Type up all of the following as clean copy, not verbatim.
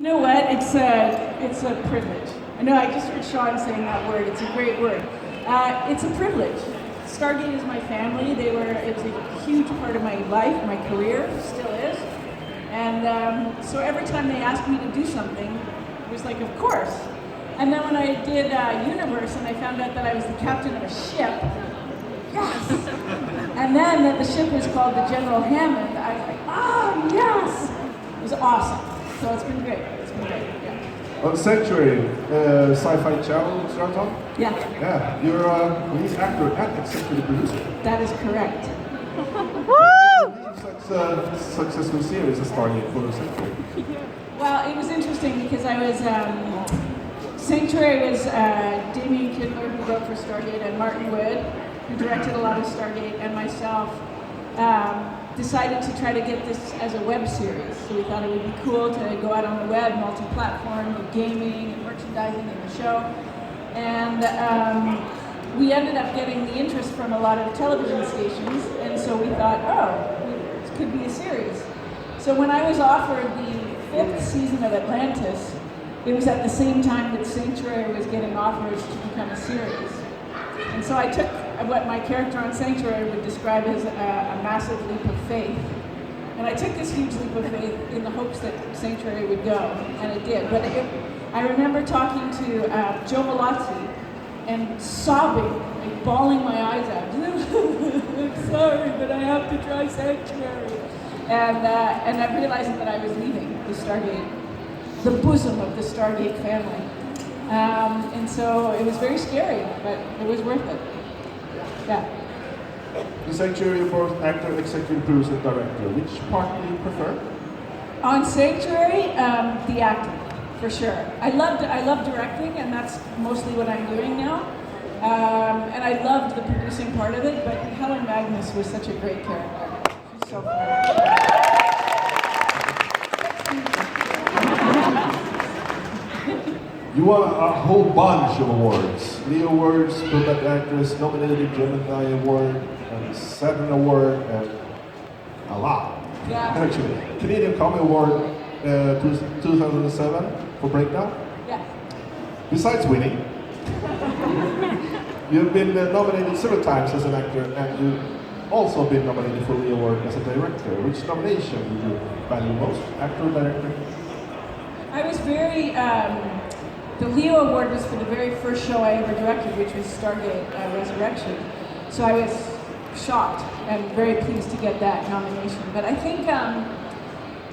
You know what? It's a privilege. I know I just heard Sean saying that word. It's a great word. It's a privilege. Stargate is my family. It's a huge part of my life, my career, still is. And so every time they asked me to do something, it was like, of course. And then when I did Universe and I found out that I was the captain of a ship, yes! And then that the ship was called the General Hammond, I was like, oh, yes! It was awesome. So it's been great. It's been great, yeah. On Sanctuary, sci-fi channel, Stockholm? Yeah. Yeah, you're a lead actor and executive producer. That is correct. Such a successful series as Stargate for Sanctuary. Well, it was interesting because I was, Sanctuary was Damien Kidler, who wrote for Stargate, and Martin Wood, who directed a lot of Stargate, and myself decided to try to get this as a web series. So we thought it would be cool to go out on the web, multi-platform, with gaming and merchandising in the show. And we ended up getting the interest from a lot of television stations, and so we thought, oh, this could be a series. So when I was offered the 5th season of Atlantis, it was at the same time that Sanctuary was getting offers to become a series. And so I took what my character on Sanctuary would describe as a massive leap of faith. And I took this huge leap of faith in the hopes that Sanctuary would go, and it did. But I remember talking to Joe Malazzi and sobbing, like bawling my eyes out. I'm sorry, but I have to try Sanctuary. And I'm realizing that I was leaving the Stargate, the bosom of the Stargate family. And so it was very scary, but it was worth it. Yeah. In Sanctuary, you're both actor, executive producer, and director. Which part do you prefer? On Sanctuary, the acting, for sure. I love directing, and that's mostly what I'm doing now. And I loved the producing part of it, but Helen Magnus was such a great character. She's so funny. You won a whole bunch of awards. Leo Awards, Best Actress, nominated Gemini Award, and Saturn Award, and a lot. Yeah. Actually, Canadian Comedy Award 2007 for Breakdown. Yeah. Besides winning, you've been nominated several times as an actor, and you've also been nominated for Leo Award as a director. Which nomination do you value most? Actor or director? I was very. The Leo Award was for the very first show I ever directed, which was Stargate Resurrection. So I was shocked and very pleased to get that nomination. But I think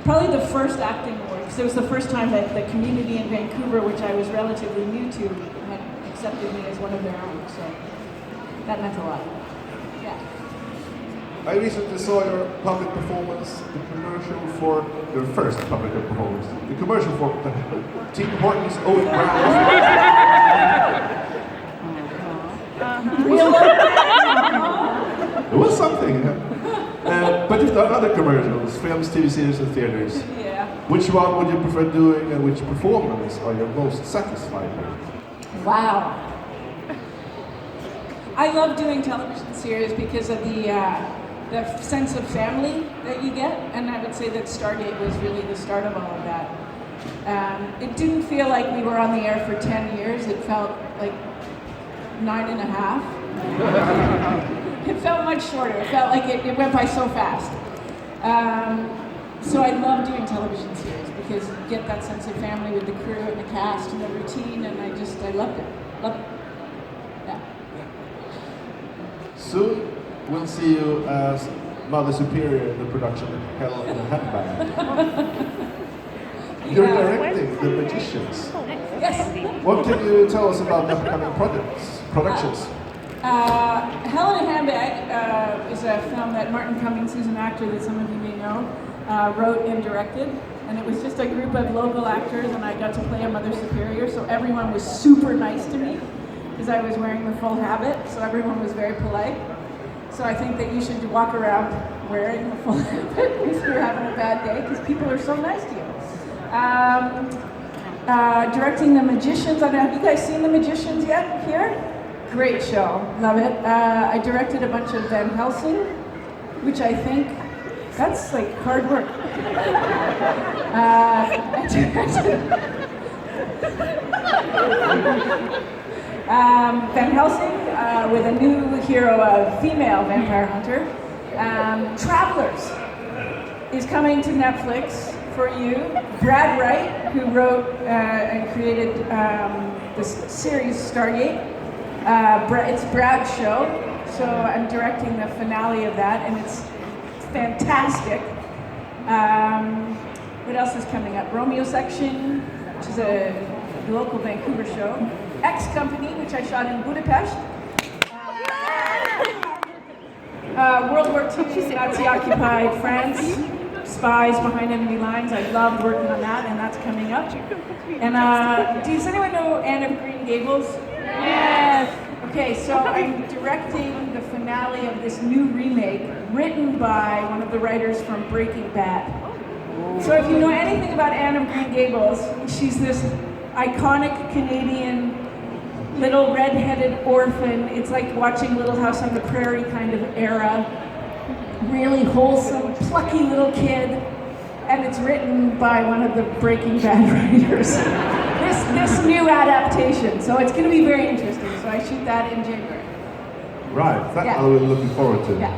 probably the first acting award, because it was the first time that the community in Vancouver, which I was relatively new to, had accepted me as one of their own. So that meant a lot. Yeah. I recently saw your public performance, the commercial for your first public performance, the commercial for Tim Hortons own brand. It was something. But you've done other commercials, films, TV series, and theaters. Yeah. Which one would you prefer doing, and which performance are you most satisfied with? Wow. I love doing television series because of the sense of family that you get, and I would say that Stargate was really the start of all of that. It didn't feel like we were on the air for 10 years, it felt like 9.5. It felt much shorter, it felt like it went by so fast. So I love doing television series because you get that sense of family with the crew and the cast and the routine, and I loved it. Loved it. Yeah. Soon, we'll see you as Mother Superior in the production of Hell in a Handbag. You're directing The Magicians. Yes. What can you tell us about the upcoming productions? Hell in a Handbag is a film that Martin Cummings, who's an actor that some of you may know, wrote and directed. And it was just a group of local actors, and I got to play a Mother Superior, so everyone was super nice to me because I was wearing the full habit, so everyone was very polite. So I think that you should walk around wearing the full habit if you're having a bad day, because people are so nice to you. Directing The Magicians. Have you guys seen The Magicians yet here? Great show, love it. I directed a bunch of Van Helsing, which I think That's like hard work. Van Helsing with a new hero, a female vampire hunter. Travelers is coming to Netflix for you. Brad Wright, who wrote and created this series Stargate. It's Brad's show, so I'm directing the finale of that, and it's fantastic. What else is coming up? Romeo Section, which is a local Vancouver show. X Company, which I shot in Budapest. World War II, Nazi-occupied France. Spies behind enemy lines. I loved working on that, and that's coming up. And does anyone know Anne of Green Gables? Yes. Okay, so I'm directing the finale of this new remake written by one of the writers from Breaking Bad. So if you know anything about Anne of Green Gables, she's this iconic Canadian little red-headed orphan. It's like watching Little House on the Prairie kind of era. Really wholesome, plucky little kid. And it's written by one of the Breaking Bad writers. This new adaptation. So it's going to be very interesting. So I shoot that in January. Right, that I was looking forward to. Yeah.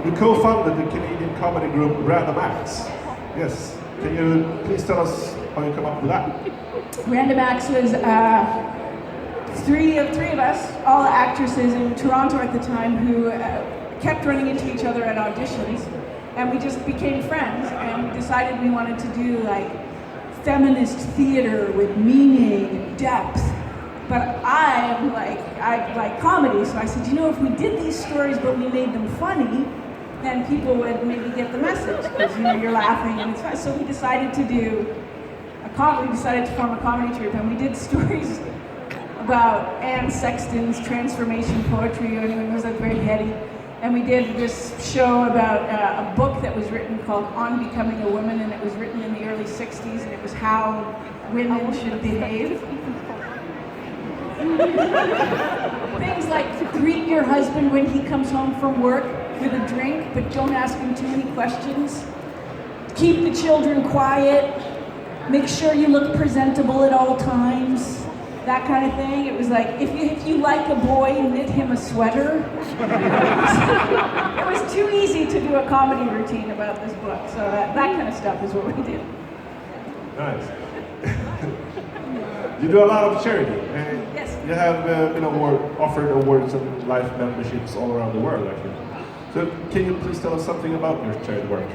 You co-founded the Canadian comedy group Random Acts. Yes. Can you please tell us how you come up with that? Random Acts was three of us, all actresses in Toronto at the time, who kept running into each other at auditions, and we just became friends and decided we wanted to do like feminist theater with meaning and depth. But I like comedy, so I said, you know, if we did these stories but we made them funny, then people would maybe get the message, because you know you're laughing and it's fun. So we decided to do we decided to form a comedy troupe, and we did stories about Anne Sexton's transformation poetry. Anyone knows that, very heady. And we did this show about a book that was written called On Becoming a Woman, and it was written in the early 60s, and it was how women should behave. Things like greet your husband when he comes home from work with a drink, but don't ask him too many questions. Keep the children quiet. Make sure you look presentable at all times. That kind of thing. It was like, if you like a boy, knit him a sweater. It was too easy to do a comedy routine about this book, so that kind of stuff is what we did. Nice. You do a lot of charity. Yes. You have offered awards and life memberships all around the world, actually. So can you please tell us something about your charity work?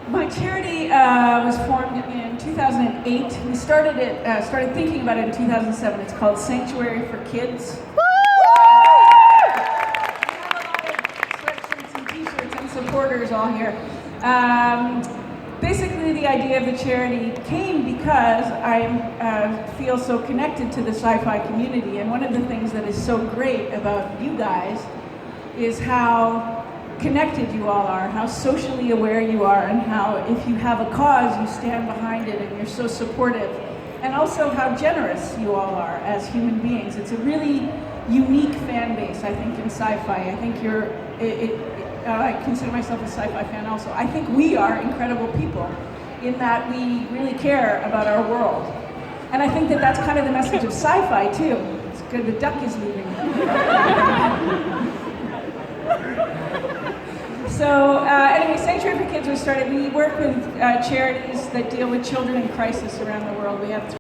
My charity was formed in 2008. We started thinking about it in 2007. It's called Sanctuary for Kids. We have a lot of sweatshirts and t-shirts and supporters all here. Basically, the idea of the charity came because I feel so connected to the sci-fi community. And one of the things that is so great about you guys is how connected you all are, how socially aware you are, and how if you have a cause, you stand behind it and you're so supportive. And also how generous you all are as human beings. It's a really unique fan base, I think, in sci-fi. I think I consider myself a sci-fi fan also. I think we are incredible people in that we really care about our world. And I think that that's kind of the message of sci-fi too. It's good, the duck is leaving. So anyway, Sanctuary for Kids was started. We work with charities that deal with children in crisis around the world. We have